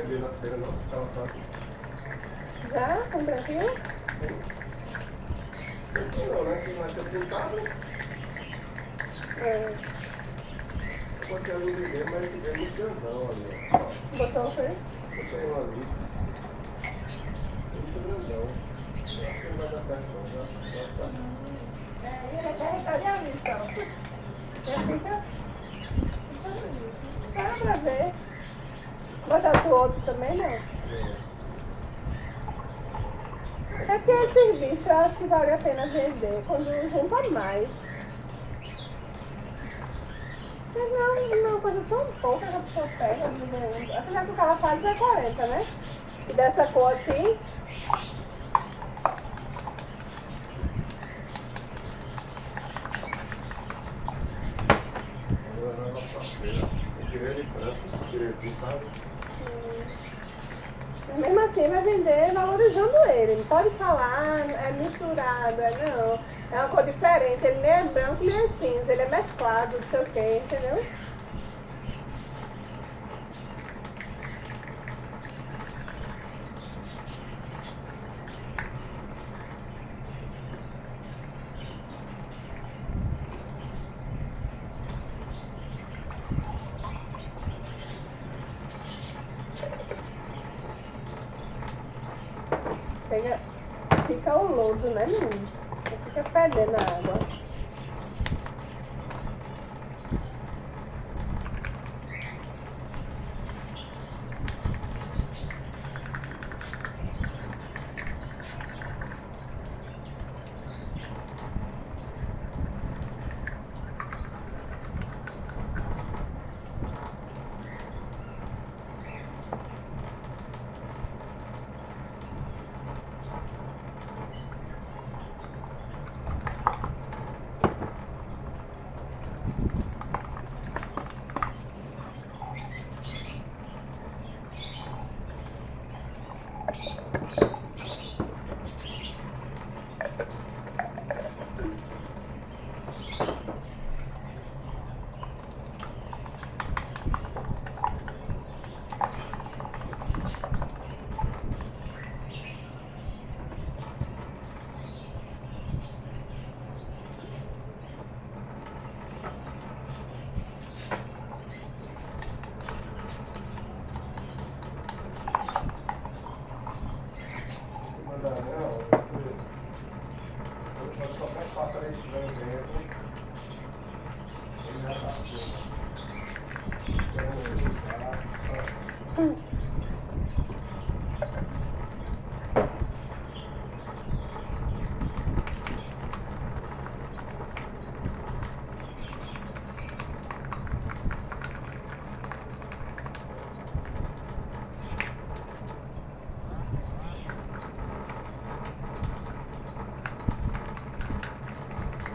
vender na feira não, ficava fácil. Já? Com tranquilo? Não, né? Quem vai ter pintado, É. pode ali vender, mas é muito grandão ali, ó. Botou o quê? Botei um ali. Muito grandão. Eu acho que não vai dar certo não, vai ficar. Ele quer recolher a missão. Já fica. Dá pra ver. Botar pro outro também, não. É que esses bichos eu acho que vale a pena vender quando junta mais. Mas não é uma coisa tão pouca que a pessoa pega. Apesar que o que ela faz é 40, né? E dessa cor assim, Agora não é nossa feira. Eu tirei ele branco, tirei aqui, sabe? mesmo assim vai vender valorizando ele. Não pode falar, é misturado, não. É uma cor diferente, ele nem é branco nem é cinza, ele é mesclado, não sei o que, entendeu? Chega, fica o lodo, né, menino? Fica fedendo a água.